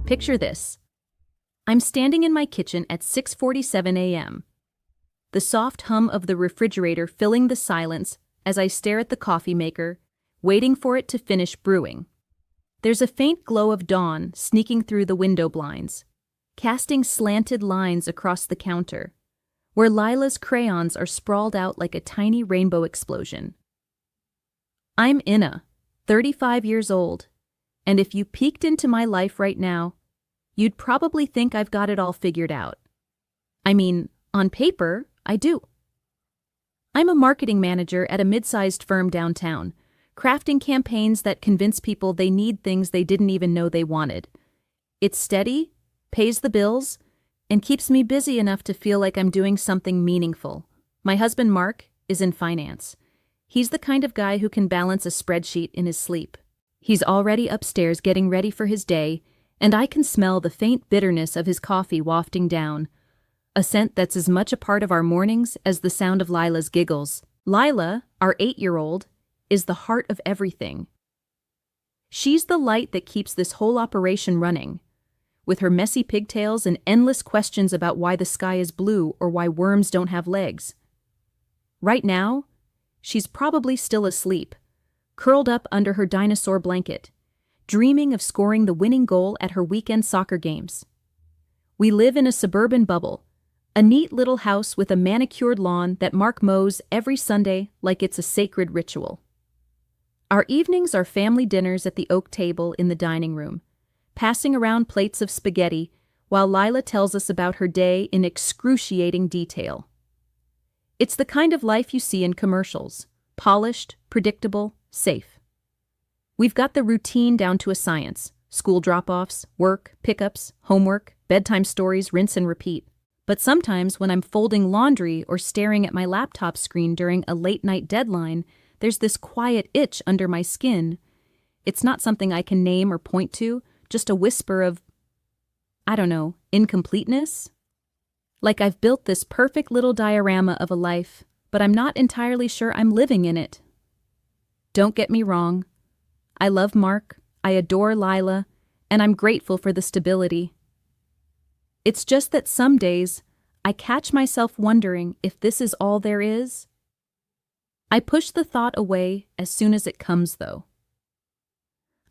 Picture this. I'm standing in my kitchen at 6:47 a.m. The soft hum of the refrigerator filling the silence as I stare at the coffee maker, waiting for it to finish brewing. There's a faint glow of dawn sneaking through the window blinds, casting slanted lines across the counter, where Lila's crayons are sprawled out like a tiny rainbow explosion. I'm Inna, 35 years old, and if you peeked into my life right now, you'd probably think I've got it all figured out. I mean, on paper, I do. I'm a marketing manager at a mid-sized firm downtown, crafting campaigns that convince people they need things they didn't even know they wanted. It's steady, pays the bills, and keeps me busy enough to feel like I'm doing something meaningful. My husband, Mark, is in finance. He's the kind of guy who can balance a spreadsheet in his sleep. He's already upstairs getting ready for his day, and I can smell the faint bitterness of his coffee wafting down, a scent that's as much a part of our mornings as the sound of Lila's giggles. Lila, our 8-year-old, is the heart of everything. She's the light that keeps this whole operation running, with her messy pigtails and endless questions about why the sky is blue or why worms don't have legs. Right now, she's probably still asleep, curled up under her dinosaur blanket, dreaming of scoring the winning goal at her weekend soccer games. We live in a suburban bubble, a neat little house with a manicured lawn that Mark mows every Sunday like it's a sacred ritual. Our evenings are family dinners at the oak table in the dining room, passing around plates of spaghetti while Lila tells us about her day in excruciating detail. It's the kind of life you see in commercials, polished, predictable, safe. We've got the routine down to a science: school drop-offs, work, pickups, homework, bedtime stories, rinse and repeat. But sometimes when I'm folding laundry or staring at my laptop screen during a late-night deadline, there's this quiet itch under my skin. It's not something I can name or point to, just a whisper of, incompleteness. Like I've built this perfect little diorama of a life, but I'm not entirely sure I'm living in it. Don't get me wrong. I love Mark, I adore Lila, and I'm grateful for the stability. It's just that some days, I catch myself wondering if this is all there is. I push the thought away as soon as it comes, though.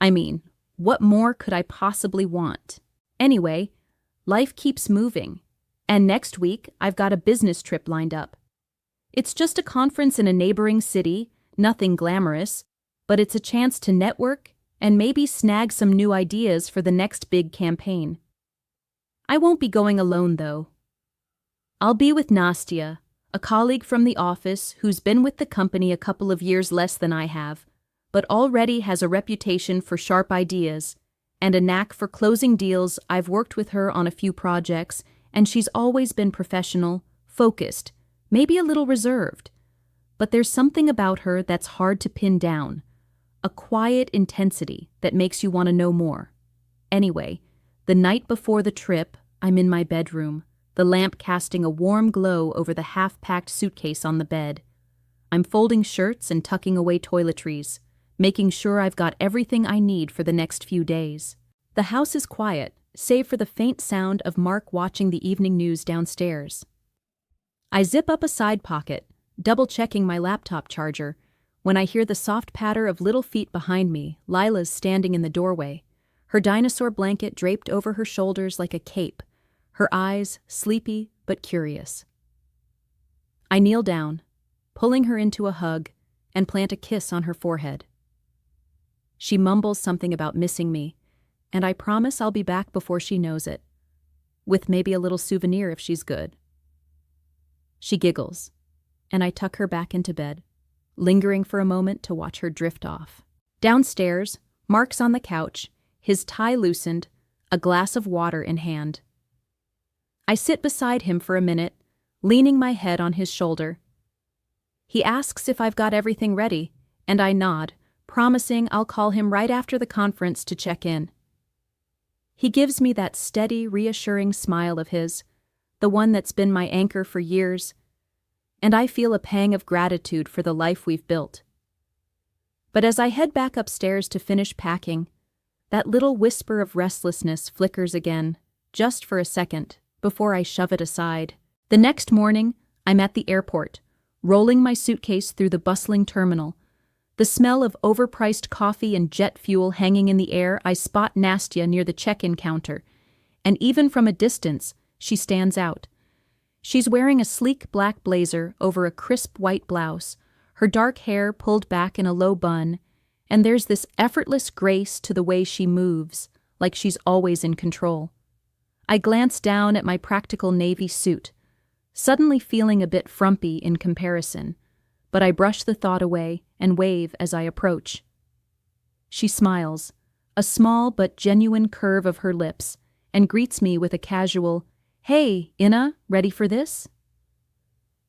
I mean, what more could I possibly want? Anyway, life keeps moving, and next week I've got a business trip lined up. It's just a conference in a neighboring city, nothing glamorous, but it's a chance to network and maybe snag some new ideas for the next big campaign. I won't be going alone, though. I'll be with Nastya, a colleague from the office who's been with the company a couple of years less than I have, but already has a reputation for sharp ideas and a knack for closing deals. I've worked with her on a few projects, and she's always been professional, focused, maybe a little reserved. But there's something about her that's hard to pin down, a quiet intensity that makes you want to know more. Anyway, the night before the trip, I'm in my bedroom, the lamp casting a warm glow over the half-packed suitcase on the bed. I'm folding shirts and tucking away toiletries, making sure I've got everything I need for the next few days. The house is quiet, save for the faint sound of Mark watching the evening news downstairs. I zip up a side pocket, double-checking my laptop charger, when I hear the soft patter of little feet behind me. Lila's standing in the doorway, her dinosaur blanket draped over her shoulders like a cape, her eyes sleepy but curious. I kneel down, pulling her into a hug, and plant a kiss on her forehead. She mumbles something about missing me, and I promise I'll be back before she knows it, with maybe a little souvenir if she's good. She giggles, and I tuck her back into bed, lingering for a moment to watch her drift off. Downstairs, Mark's on the couch, his tie loosened, a glass of water in hand. I sit beside him for a minute, leaning my head on his shoulder. He asks if I've got everything ready, and I nod, promising I'll call him right after the conference to check in. He gives me that steady, reassuring smile of his, the one that's been my anchor for years, and I feel a pang of gratitude for the life we've built. But as I head back upstairs to finish packing, That little whisper of restlessness flickers again, just for a second, before I shove it aside. The next morning, I'm at the airport, rolling my suitcase through the bustling terminal. The smell of overpriced coffee and jet fuel hanging in the air. I spot Nastya near the check-in counter, and even from a distance, she stands out. She's wearing a sleek black blazer over a crisp white blouse, her dark hair pulled back in a low bun, and there's this effortless grace to the way she moves, like she's always in control. I glance down at my practical navy suit, suddenly feeling a bit frumpy in comparison, but I brush the thought away and wave as I approach. She smiles, a small but genuine curve of her lips, and greets me with a casual, "Hey, Inna, ready for this?"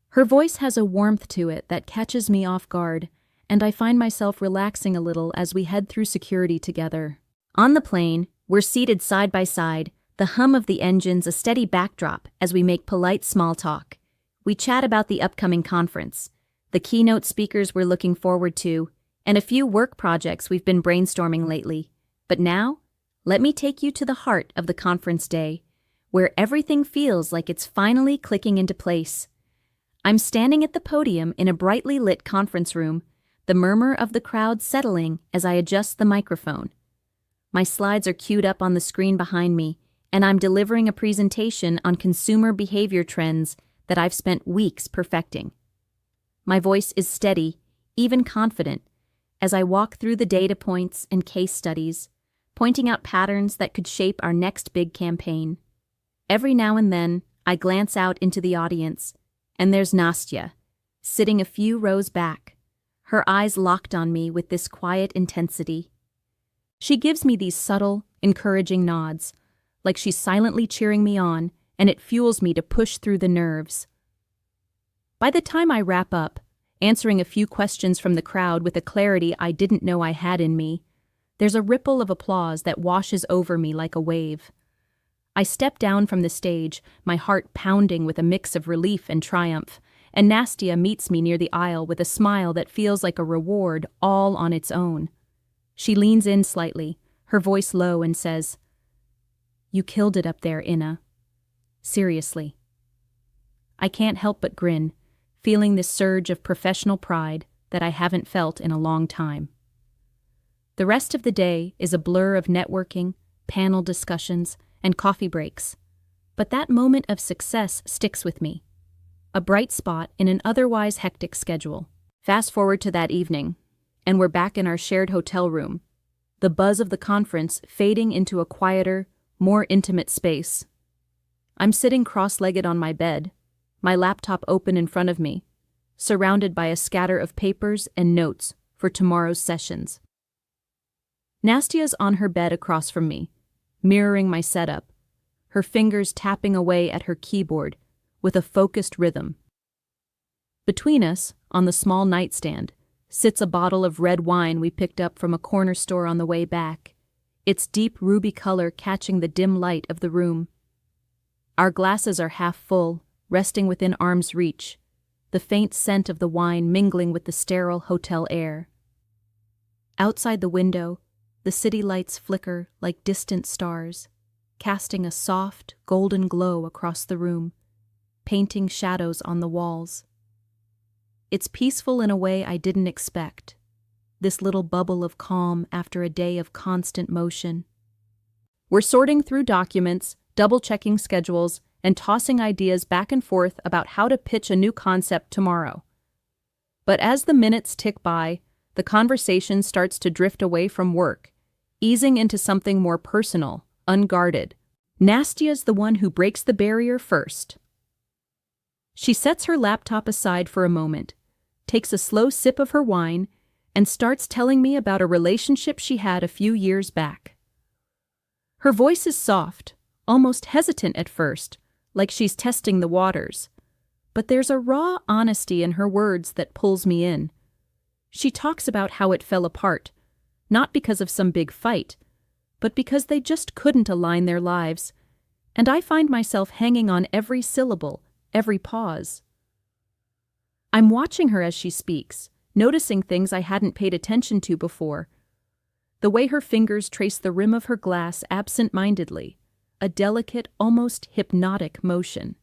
Her voice has a warmth to it that catches me off guard, and I find myself relaxing a little as we head through security together. On the plane, we're seated side by side, the hum of the engines a steady backdrop as we make polite small talk. We chat about the upcoming conference, the keynote speakers we're looking forward to, and a few work projects we've been brainstorming lately. But now, let me take you to the heart of the conference day, where everything feels like it's finally clicking into place. I'm standing at the podium in a brightly lit conference room, the murmur of the crowd settling as I adjust the microphone. My slides are queued up on the screen behind me, and I'm delivering a presentation on consumer behavior trends that I've spent weeks perfecting. My voice is steady, even confident, as I walk through the data points and case studies, pointing out patterns that could shape our next big campaign. Every now and then, I glance out into the audience, and there's Nastya, sitting a few rows back, her eyes locked on me with this quiet intensity. She gives me these subtle, encouraging nods, like she's silently cheering me on, and it fuels me to push through the nerves. By the time I wrap up, answering a few questions from the crowd with a clarity I didn't know I had in me, there's a ripple of applause that washes over me like a wave. I step down from the stage, my heart pounding with a mix of relief and triumph, and Nastya meets me near the aisle with a smile that feels like a reward all on its own. She leans in slightly, her voice low, and says, "You killed it up there, Inna. Seriously." I can't help but grin, feeling this surge of professional pride that I haven't felt in a long time. The rest of the day is a blur of networking, panel discussions, and coffee breaks. But that moment of success sticks with me, a bright spot in an otherwise hectic schedule. Fast forward to that evening, and we're back in our shared hotel room, the buzz of the conference fading into a quieter, more intimate space. I'm sitting cross-legged on my bed, my laptop open in front of me, surrounded by a scatter of papers and notes for tomorrow's sessions. Nastya's on her bed across from me, mirroring my setup, her fingers tapping away at her keyboard with a focused rhythm. Between us, on the small nightstand, sits a bottle of red wine we picked up from a corner store on the way back, its deep ruby color catching the dim light of the room. Our glasses are half full, resting within arm's reach, the faint scent of the wine mingling with the sterile hotel air. Outside the window, the city lights flicker like distant stars, casting a soft, golden glow across the room, painting shadows on the walls. It's peaceful in a way I didn't expect, this little bubble of calm after a day of constant motion. We're sorting through documents, double-checking schedules, and tossing ideas back and forth about how to pitch a new concept tomorrow. But as the minutes tick by, the conversation starts to drift away from work, easing into something more personal, unguarded. Nastya's the one who breaks the barrier first. She sets her laptop aside for a moment, takes a slow sip of her wine, and starts telling me about a relationship she had a few years back. Her voice is soft, almost hesitant at first, like she's testing the waters. But there's a raw honesty in her words that pulls me in. She talks about how it fell apart, not because of some big fight, but because they just couldn't align their lives, and I find myself hanging on every syllable, every pause. I'm watching her as she speaks, noticing things I hadn't paid attention to before. The way her fingers trace the rim of her glass absent-mindedly, a delicate, almost hypnotic motion.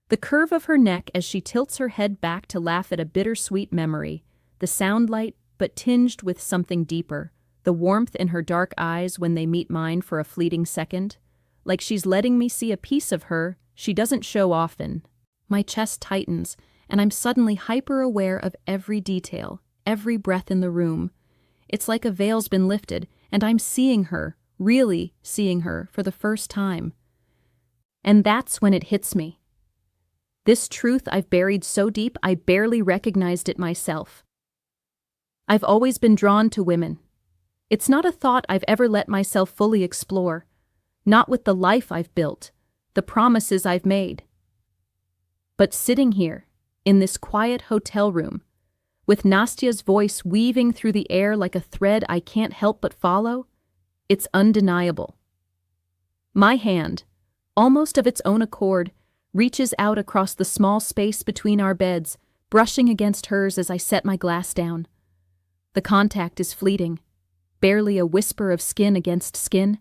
The curve of her neck as she tilts her head back to laugh at a bittersweet memory, the sound light but tinged with something deeper, the warmth in her dark eyes when they meet mine for a fleeting second, like she's letting me see a piece of her she doesn't show often. My chest tightens, and I'm suddenly hyper-aware of every detail, every breath in the room. It's like a veil's been lifted, and I'm seeing her, really seeing her, for the first time. And that's when it hits me. This truth I've buried so deep I barely recognized it myself. I've always been drawn to women. It's not a thought I've ever let myself fully explore, not with the life I've built, the promises I've made. But sitting here, in this quiet hotel room, with Nastya's voice weaving through the air like a thread I can't help but follow, it's undeniable. My hand, almost of its own accord, reaches out across the small space between our beds, brushing against hers as I set my glass down. The contact is fleeting, barely a whisper of skin against skin.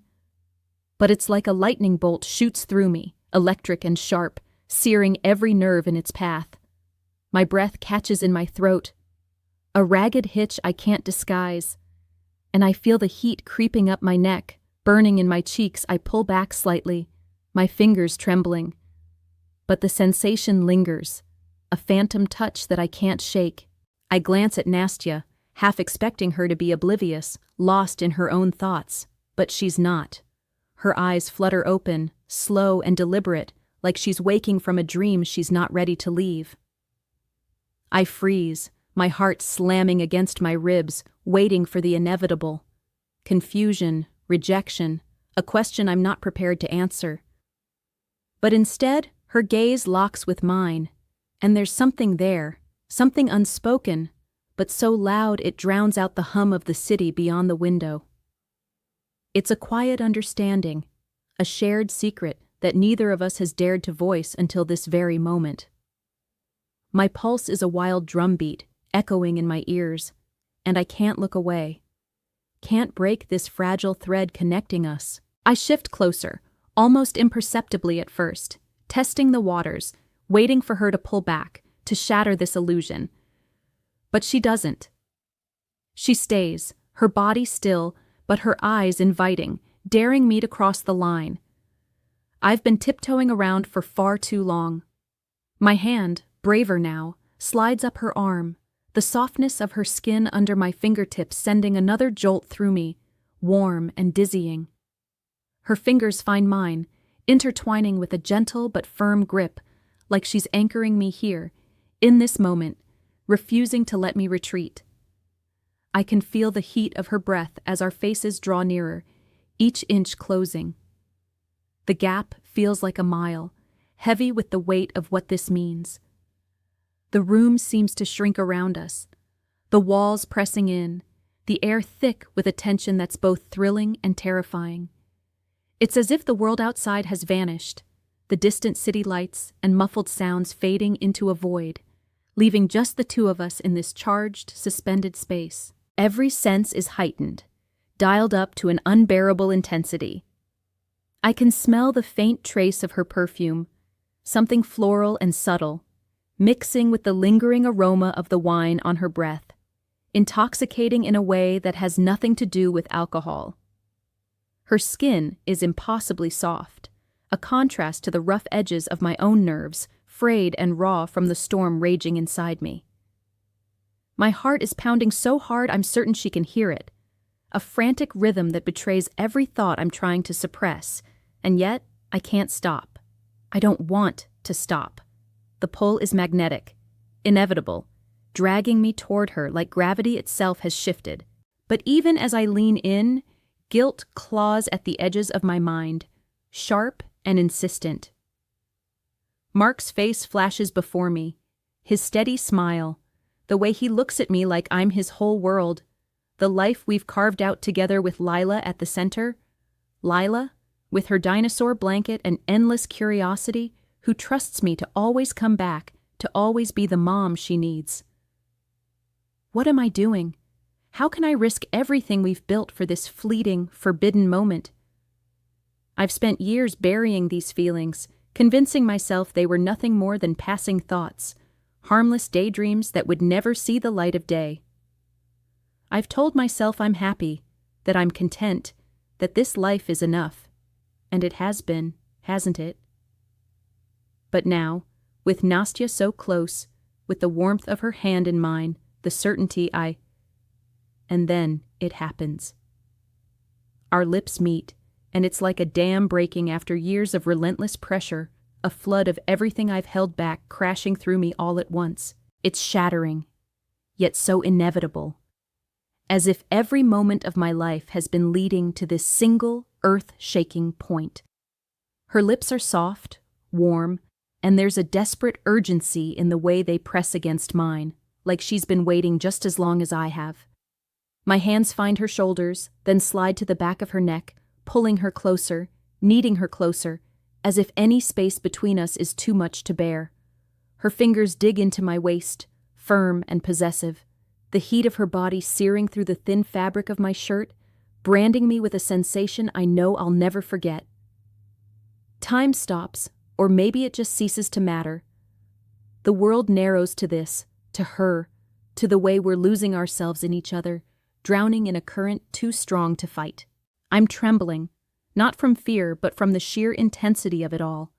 But it's like a lightning bolt shoots through me, electric and sharp, searing every nerve in its path. My breath catches in my throat, a ragged hitch I can't disguise, and I feel the heat creeping up my neck, burning in my cheeks. I pull back slightly, my fingers trembling. But the sensation lingers, a phantom touch that I can't shake. I glance at Nastya, half expecting her to be oblivious, lost in her own thoughts, but she's not. Her eyes flutter open, slow and deliberate, like she's waking from a dream she's not ready to leave. I freeze, my heart slamming against my ribs, waiting for the inevitable. Confusion, rejection, a question I'm not prepared to answer. But instead, her gaze locks with mine, and there's something there, something unspoken, but so loud it drowns out the hum of the city beyond the window. It's a quiet understanding, a shared secret that neither of us has dared to voice until this very moment. My pulse is a wild drumbeat, echoing in my ears, and I can't look away. Can't break this fragile thread connecting us. I shift closer, almost imperceptibly at first, testing the waters, waiting for her to pull back, to shatter this illusion. But she doesn't. She stays, her body still, but her eyes inviting, daring me to cross the line. I've been tiptoeing around for far too long. My hand, braver now, slides up her arm, the softness of her skin under my fingertips sending another jolt through me, warm and dizzying. Her fingers find mine, intertwining with a gentle but firm grip, like she's anchoring me here, in this moment, refusing to let me retreat. I can feel the heat of her breath as our faces draw nearer, each inch closing. The gap feels like a mile, heavy with the weight of what this means. The room seems to shrink around us, the walls pressing in, the air thick with a tension that's both thrilling and terrifying. It's as if the world outside has vanished, the distant city lights and muffled sounds fading into a void, leaving just the two of us in this charged, suspended space. Every sense is heightened, dialed up to an unbearable intensity. I can smell the faint trace of her perfume, something floral and subtle, mixing with the lingering aroma of the wine on her breath, intoxicating in a way that has nothing to do with alcohol. Her skin is impossibly soft, a contrast to the rough edges of my own nerves, frayed and raw from the storm raging inside me. My heart is pounding so hard I'm certain she can hear it, a frantic rhythm that betrays every thought I'm trying to suppress, and yet I can't stop. I don't want to stop. The pull is magnetic, inevitable, dragging me toward her like gravity itself has shifted. But even as I lean in, guilt claws at the edges of my mind, sharp and insistent. Mark's face flashes before me, his steady smile, the way he looks at me like I'm his whole world, the life we've carved out together with Lila at the center. Lila, with her dinosaur blanket and endless curiosity, who trusts me to always come back, to always be the mom she needs. What am I doing? How can I risk everything we've built for this fleeting, forbidden moment? I've spent years burying these feelings, convincing myself they were nothing more than passing thoughts, harmless daydreams that would never see the light of day. I've told myself I'm happy, that I'm content, that this life is enough. And it has been, hasn't it? But now, with Nastya so close, with the warmth of her hand in mine, the certainty And then it happens. Our lips meet, and it's like a dam breaking after years of relentless pressure, a flood of everything I've held back crashing through me all at once. It's shattering, yet so inevitable. As if every moment of my life has been leading to this single, earth-shaking point. Her lips are soft, warm, and there's a desperate urgency in the way they press against mine, like she's been waiting just as long as I have. My hands find her shoulders, then slide to the back of her neck, pulling her closer, kneading her closer, as if any space between us is too much to bear. Her fingers dig into my waist, firm and possessive, the heat of her body searing through the thin fabric of my shirt, branding me with a sensation I know I'll never forget. Time stops, or maybe it just ceases to matter. The world narrows to this, to her, to the way we're losing ourselves in each other, drowning in a current too strong to fight. I'm trembling, not from fear, but from the sheer intensity of it all.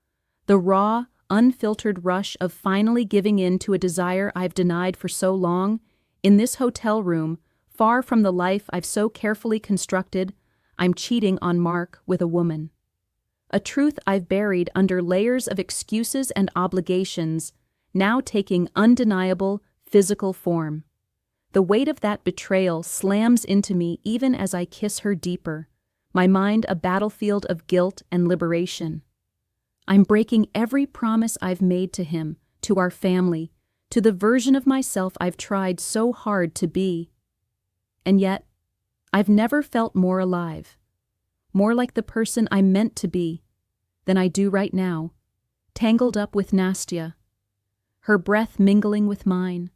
The raw, unfiltered rush of finally giving in to a desire I've denied for so long. In this hotel room, far from the life I've so carefully constructed, I'm cheating on Mark with a woman. A truth I've buried under layers of excuses and obligations, now taking undeniable physical form. The weight of that betrayal slams into me even as I kiss her deeper, my mind a battlefield of guilt and liberation. I'm breaking every promise I've made to him, to our family, to the version of myself I've tried so hard to be. And yet, I've never felt more alive, more like the person I'm meant to be, than I do right now, tangled up with Nastya, her breath mingling with mine,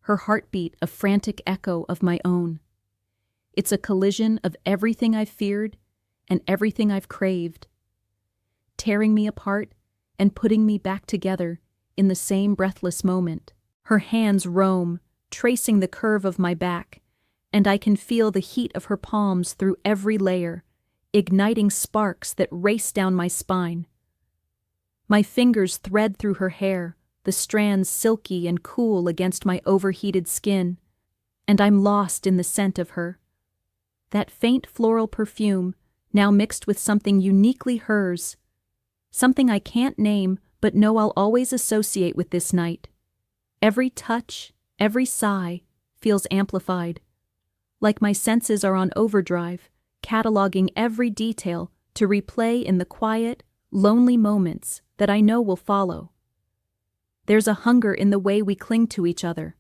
her heartbeat a frantic echo of my own. It's a collision of everything I've feared and everything I've craved, tearing me apart and putting me back together in the same breathless moment. Her hands roam, tracing the curve of my back, and I can feel the heat of her palms through every layer, igniting sparks that race down my spine. My fingers thread through her hair, the strands silky and cool against my overheated skin, and I'm lost in the scent of her. That faint floral perfume, now mixed with something uniquely hers, something I can't name but know I'll always associate with this night. Every touch, every sigh, feels amplified, like my senses are on overdrive, cataloging every detail to replay in the quiet, lonely moments that I know will follow. There's a hunger in the way we cling to each other,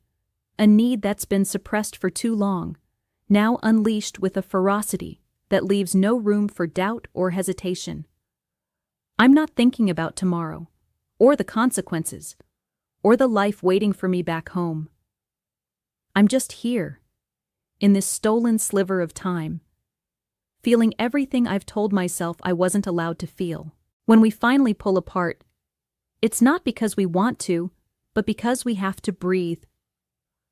a need that's been suppressed for too long, now unleashed with a ferocity that leaves no room for doubt or hesitation. I'm not thinking about tomorrow, or the consequences, or the life waiting for me back home. I'm just here, in this stolen sliver of time, feeling everything I've told myself I wasn't allowed to feel. When we finally pull apart, it's not because we want to, but because we have to breathe,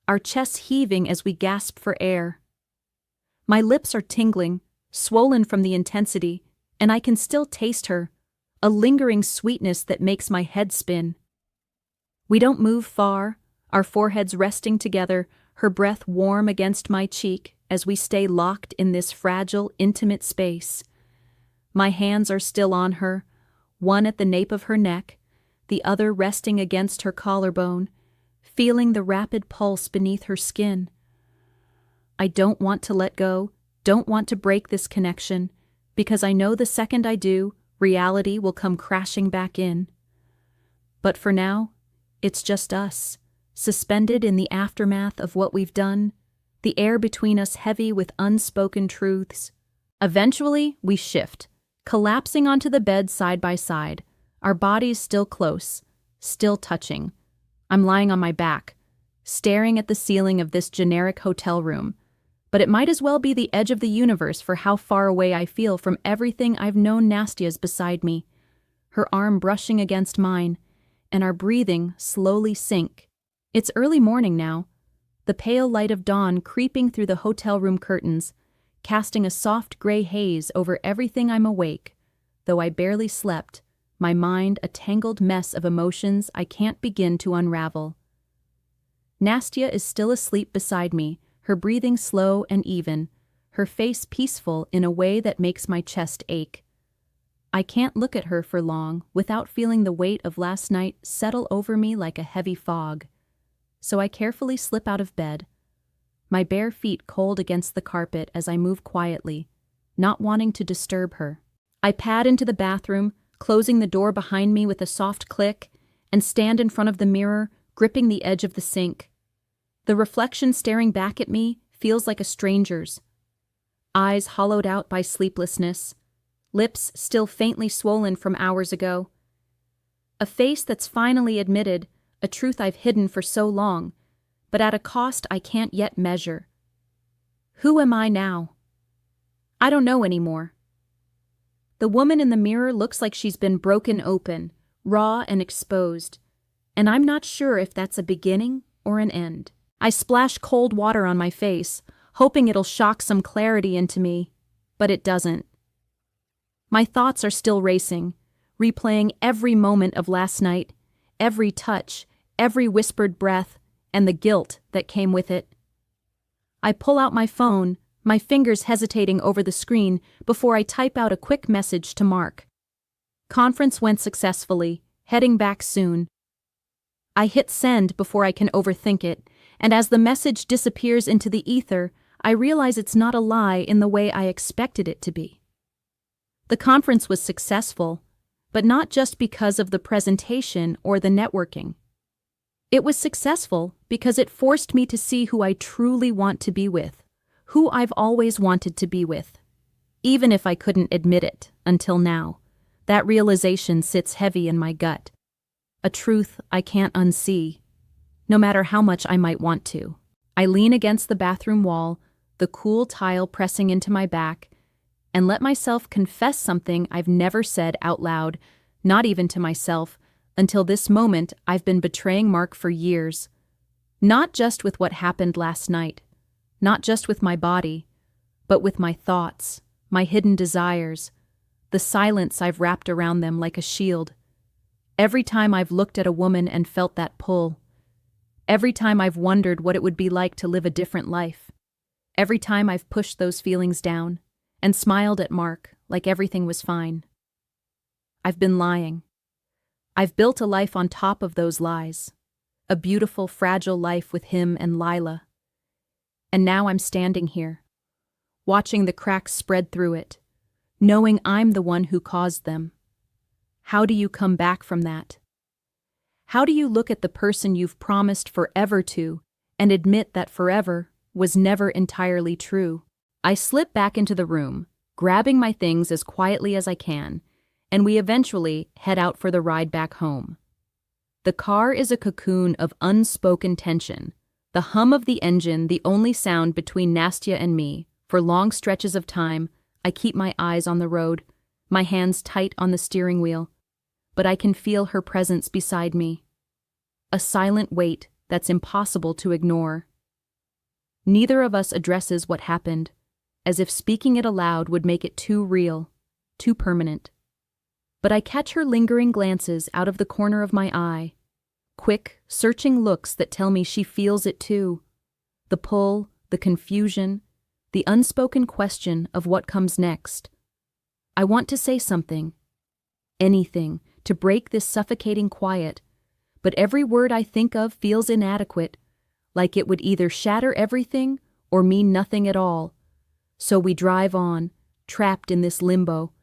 our chests heaving as we gasp for air. My lips are tingling, swollen from the intensity, and I can still taste her, a lingering sweetness that makes my head spin. We don't move far, our foreheads resting together, her breath warm against my cheek as we stay locked in this fragile, intimate space. My hands are still on her, one at the nape of her neck, the other resting against her collarbone, feeling the rapid pulse beneath her skin. I don't want to let go, don't want to break this connection, because I know the second I do, reality will come crashing back in. But for now, it's just us, suspended in the aftermath of what we've done, the air between us heavy with unspoken truths. Eventually, we shift, collapsing onto the bed side by side, our bodies still close, still touching. I'm lying on my back, staring at the ceiling of this generic hotel room, but it might as well be the edge of the universe for how far away I feel from everything I've known. Nastia's beside me, her arm brushing against mine, and our breathing slowly sync. It's early morning now, the pale light of dawn creeping through the hotel room curtains, casting a soft gray haze over everything. I'm awake, though I barely slept, my mind a tangled mess of emotions I can't begin to unravel. Nastia is still asleep beside me, her breathing slow and even, her face peaceful in a way that makes my chest ache. I can't look at her for long without feeling the weight of last night settle over me like a heavy fog. So I carefully slip out of bed, my bare feet cold against the carpet as I move quietly, not wanting to disturb her. I pad into the bathroom, closing the door behind me with a soft click, and stand in front of the mirror, gripping the edge of the sink. The reflection staring back at me feels like a stranger's. Eyes hollowed out by sleeplessness, lips still faintly swollen from hours ago. A face that's finally admitted a truth I've hidden for so long, but at a cost I can't yet measure. Who am I now? I don't know anymore. The woman in the mirror looks like she's been broken open, raw and exposed, and I'm not sure if that's a beginning or an end. I splash cold water on my face, hoping it'll shock some clarity into me, but it doesn't. My thoughts are still racing, replaying every moment of last night, every touch, every whispered breath, and the guilt that came with it. I pull out my phone, my fingers hesitating over the screen before I type out a quick message to Mark. Conference went successfully, heading back soon. I hit send before I can overthink it, and as the message disappears into the ether, I realize it's not a lie in the way I expected it to be. The conference was successful, but not just because of the presentation or the networking. It was successful because it forced me to see who I truly want to be with, who I've always wanted to be with. Even if I couldn't admit it until now, that realization sits heavy in my gut. A truth I can't unsee, no matter how much I might want to. I lean against the bathroom wall, the cool tile pressing into my back, and let myself confess something I've never said out loud, not even to myself. Until this moment, I've been betraying Mark for years. Not just with what happened last night, not just with my body, but with my thoughts, my hidden desires, the silence I've wrapped around them like a shield. Every time I've looked at a woman and felt that pull. Every time I've wondered what it would be like to live a different life. Every time I've pushed those feelings down and smiled at Mark like everything was fine. I've been lying. I've built a life on top of those lies, a beautiful, fragile life with him and Lila. And now I'm standing here, watching the cracks spread through it, knowing I'm the one who caused them. How do you come back from that? How do you look at the person you've promised forever to and admit that forever was never entirely true? I slip back into the room, grabbing my things as quietly as I can, and we eventually head out for the ride back home. The car is a cocoon of unspoken tension, the hum of the engine the only sound between Nastia and me. For long stretches of time, I keep my eyes on the road, my hands tight on the steering wheel, but I can feel her presence beside me. A silent weight that's impossible to ignore. Neither of us addresses what happened, as if speaking it aloud would make it too real, too permanent. But I catch her lingering glances out of the corner of my eye, quick, searching looks that tell me she feels it too. The pull, the confusion, the unspoken question of what comes next. I want to say something, anything, to break this suffocating quiet, but every word I think of feels inadequate, like it would either shatter everything or mean nothing at all. So we drive on, trapped in this limbo,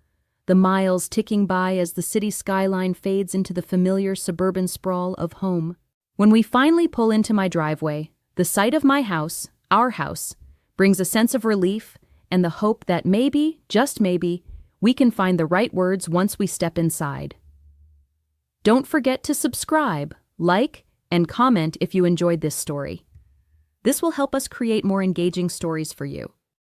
the miles ticking by as the city skyline fades into the familiar suburban sprawl of home. When we finally pull into my driveway, the sight of my house, our house, brings a sense of relief and the hope that maybe, just maybe, we can find the right words once we step inside. Don't forget to subscribe, like, and comment if you enjoyed this story. This will help us create more engaging stories for you.